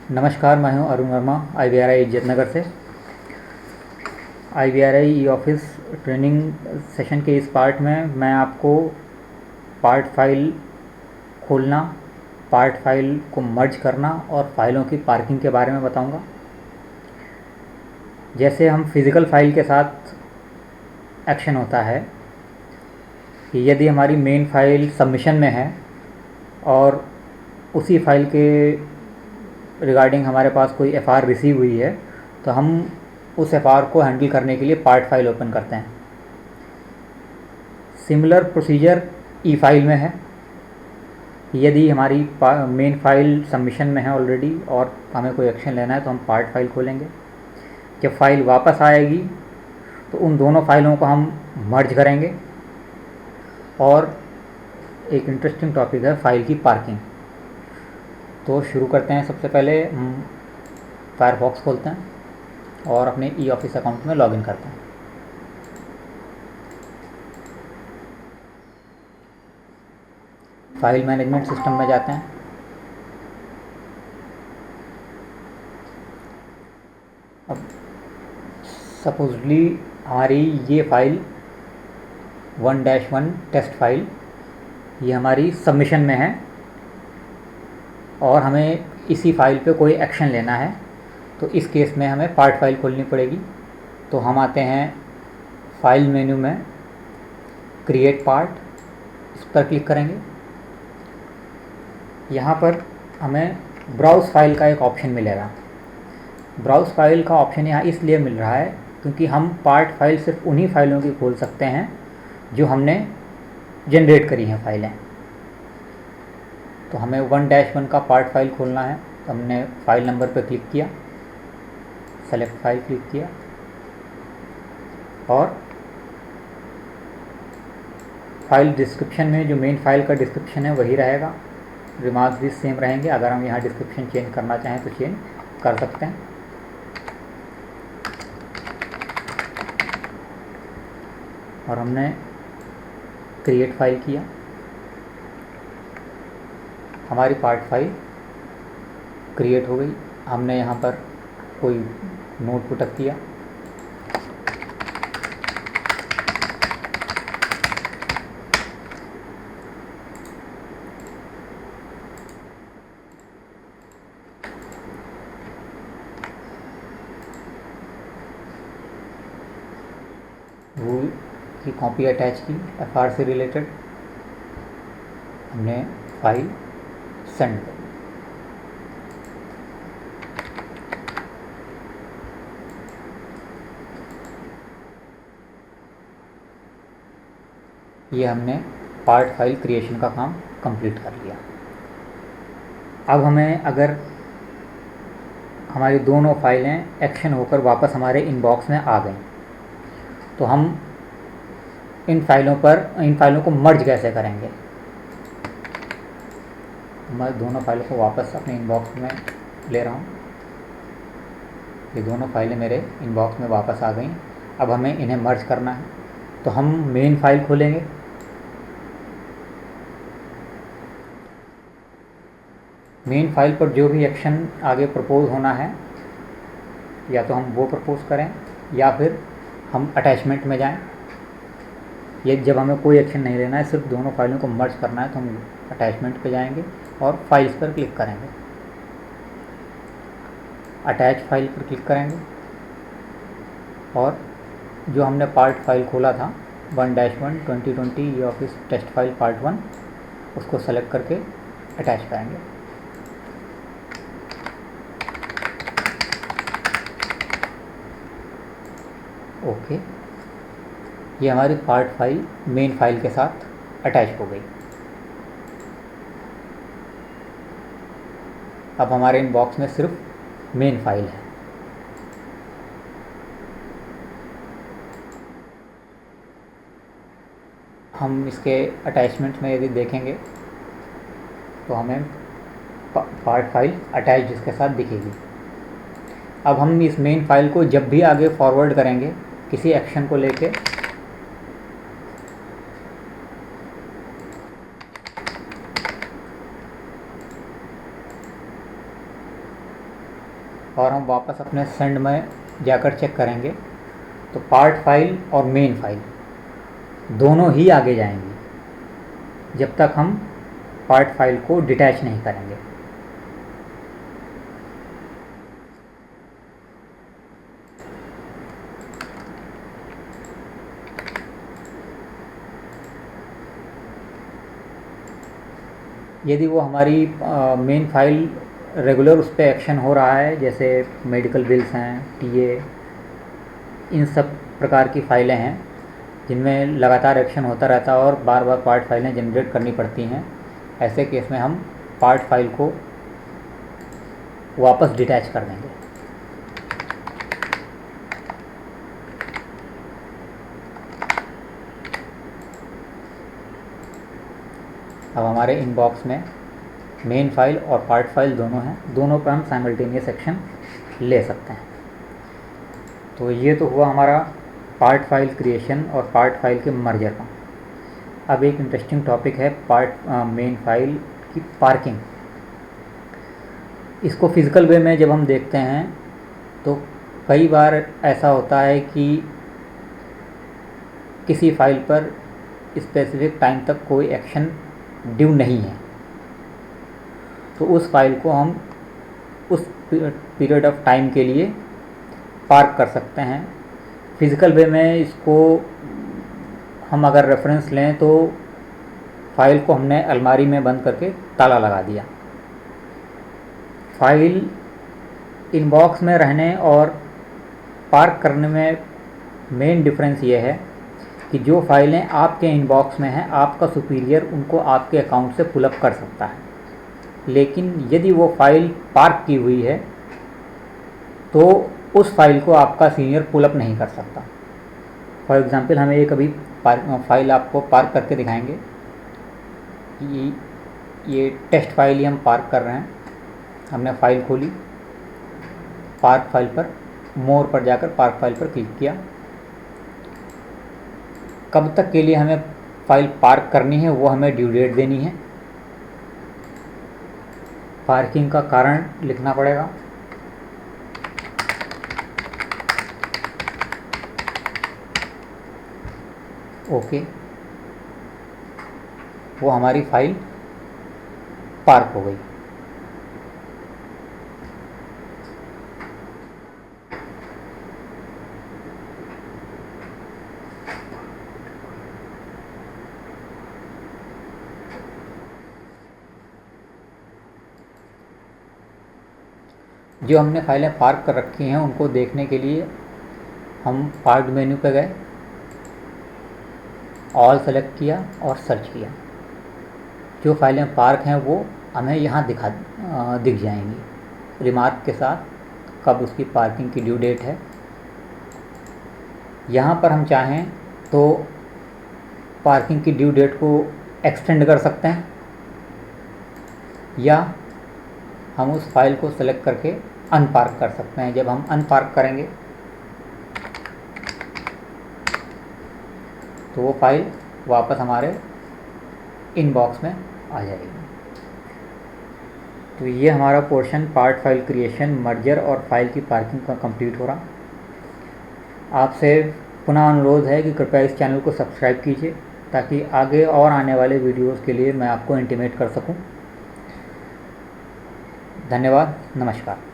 नमस्कार, मैं हूं अरुण वर्मा IVRI इज्जतनगर से। IVRI e office training session के इस पार्ट में मैं आपको पार्ट फाइल खोलना, पार्ट फाइल को मर्ज करना और फाइलों की पार्किंग के बारे में बताऊंगा। जैसे हम फिज़िकल फाइल के साथ एक्शन होता है कि यदि हमारी मेन फाइल सबमिशन में है और उसी फाइल के रिगार्डिंग हमारे पास कोई FR रिसीव हुई है, तो हम उस FR को हैंडल करने के लिए पार्ट फाइल ओपन करते हैं। सिमिलर प्रोसीजर ई फाइल में है। यदि हमारी मेन फाइल सबमिशन में है ऑलरेडी और हमें कोई एक्शन लेना है तो हम पार्ट फाइल खोलेंगे। जब फाइल वापस आएगी तो उन दोनों फाइलों को हम मर्ज करेंगे। और एक इंटरेस्टिंग टॉपिक है फाइल की पार्किंग। तो शुरू करते हैं। सबसे पहले हम फायरफॉक्स खोलते हैं और अपने ई ऑफिस अकाउंट में लॉगिन करते हैं। फाइल मैनेजमेंट सिस्टम में जाते हैं। अब सपोजली हमारी ये फाइल 1-1 टेस्ट फाइल ये हमारी सबमिशन में है और हमें इसी फाइल पे कोई एक्शन लेना है, तो इस केस में हमें पार्ट फाइल खोलनी पड़ेगी। तो हम आते हैं फाइल मेन्यू में, क्रिएट पार्ट, इस पर क्लिक करेंगे। यहाँ पर हमें ब्राउज़ फाइल का एक ऑप्शन मिलेगा। ब्राउज़ फाइल का ऑप्शन यहाँ इसलिए मिल रहा है क्योंकि हम पार्ट फाइल सिर्फ उन्हीं फाइलों की खोल सकते हैं जो हमने जनरेट करी हैं फाइलें। तो हमें 1-1 का पार्ट फाइल खोलना है, तो हमने फाइल नंबर पर क्लिक किया, सेलेक्ट फाइल क्लिक किया और फाइल डिस्क्रिप्शन में जो मेन फाइल का डिस्क्रिप्शन है वही रहेगा, रिमार्क्स भी सेम रहेंगे। अगर हम यहाँ डिस्क्रिप्शन चेंज करना चाहें तो चेंज कर सकते हैं। और हमने क्रिएट फाइल किया, हमारी पार्ट फाइल क्रिएट हो गई। हमने यहाँ पर कोई नोट पुटअप किया, रूल की कॉपी अटैच की FR से रिलेटेड, हमने फाइल सेंड कर। ये हमने पार्ट फाइल क्रिएशन का काम कंप्लीट कर लिया। अब हमें अगर हमारी दोनों फाइलें एक्शन होकर वापस हमारे इनबॉक्स में आ गई तो हम इन फाइलों को मर्ज कैसे करेंगे। मैं दोनों फाइलों को वापस अपने इनबॉक्स में ले रहा हूँ। ये दोनों फाइलें मेरे इनबॉक्स में वापस आ गई। अब हमें इन्हें मर्ज करना है, तो हम मेन फाइल खोलेंगे। मेन फाइल पर जो भी एक्शन आगे प्रपोज होना है या तो हम वो प्रपोज करें या फिर हम अटैचमेंट में जाएं। ये जब हमें कोई एक्शन नहीं लेना है, सिर्फ दोनों फाइलों को मर्ज करना है, तो हम अटैचमेंट पे जाएंगे और फाइल्स पर क्लिक करेंगे। अटैच फाइल पर क्लिक करेंगे और जो हमने पार्ट फाइल खोला था 1-1 2020 e office test file part 1, उसको सेलेक्ट करके अटैच करेंगे। ओके, ये हमारी पार्ट फाइल मेन फाइल के साथ अटैच हो गई। अब हमारे इनबॉक्स में सिर्फ मेन फाइल है। हम इसके अटैचमेंट में यदि देखेंगे तो हमें पार्ट फाइल अटैच इसके साथ दिखेगी। अब हम इस मेन फाइल को जब भी आगे फॉरवर्ड करेंगे किसी एक्शन को लेके, और हम वापस अपने सेंड में जाकर चेक करेंगे तो पार्ट फाइल और मेन फाइल दोनों ही आगे जाएंगी जब तक हम पार्ट फाइल को डिटैच नहीं करेंगे। यदि वो हमारी मेन फाइल रेगुलर उस पर एक्शन हो रहा है, जैसे मेडिकल बिल्स हैं, टीए, इन सब प्रकार की फ़ाइलें हैं जिनमें लगातार एक्शन होता रहता है और बार बार पार्ट फाइलें जनरेट करनी पड़ती हैं, ऐसे केस में हम पार्ट फाइल को वापस डिटैच कर देंगे। अब हमारे इनबॉक्स में मेन फाइल और पार्ट फाइल दोनों हैं, दोनों पर हम साइमल्टेनियस एक्शन ले सकते हैं। तो ये तो हुआ हमारा पार्ट फाइल क्रिएशन और पार्ट फाइल के मर्जर का। अब एक इंटरेस्टिंग टॉपिक है मेन फाइल की पार्किंग। इसको फिज़िकल वे में जब हम देखते हैं तो कई बार ऐसा होता है कि किसी फाइल पर स्पेसिफिक टाइम तक कोई एक्शन ड्यू नहीं है, तो उस फाइल को हम उस पीरियड ऑफ टाइम के लिए पार्क कर सकते हैं। फिज़िकल वे में इसको हम अगर रेफरेंस लें तो फाइल को हमने अलमारी में बंद करके ताला लगा दिया। फाइल इनबॉक्स में रहने और पार्क करने में मेन डिफरेंस ये है कि जो फाइलें आपके इनबॉक्स में हैं, आपका सुपीरियर उनको आपके अकाउंट से पुल अप कर सकता है, लेकिन यदि वो फाइल पार्क की हुई है तो उस फाइल को आपका सीनियर पुल अप नहीं कर सकता। फॉर एग्ज़ाम्पल हमें एक अभी फाइल आपको पार्क करके दिखाएंगे। ये टेस्ट फाइल ही हम पार्क कर रहे हैं। हमने फ़ाइल खोली, पार्क फाइल पर, मोर पर जाकर पार्क फाइल पर क्लिक किया। कब तक के लिए हमें फ़ाइल पार्क करनी है वो हमें ड्यू डेट देनी है। पार्किंग का कारण लिखना पड़ेगा। ओके, वो हमारी फाइल पार्क हो गई। जो हमने फाइलें पार्क कर रखी हैं उनको देखने के लिए हम पार्ट मेन्यू पे गए, ऑल सेलेक्ट किया और सर्च किया। जो फाइलें पार्क हैं वो हमें यहाँ दिख जाएंगी रिमार्क के साथ, कब उसकी पार्किंग की ड्यू डेट है। यहाँ पर हम चाहें तो पार्किंग की ड्यू डेट को एक्सटेंड कर सकते हैं, या हम उस फाइल को सेलेक्ट करके अनपार्क कर सकते हैं। जब हम अनपार्क करेंगे तो वो फाइल वापस हमारे इनबॉक्स में आ जाएगी। तो ये हमारा portion part file creation, merger और फाइल की पार्किंग का कंप्लीट हो रहा। आपसे पुनः अनुरोध है कि कृपया इस चैनल को सब्सक्राइब कीजिए ताकि आगे और आने वाले वीडियोस के लिए मैं आपको इंटीमेट कर सकूं। धन्यवाद, नमस्कार।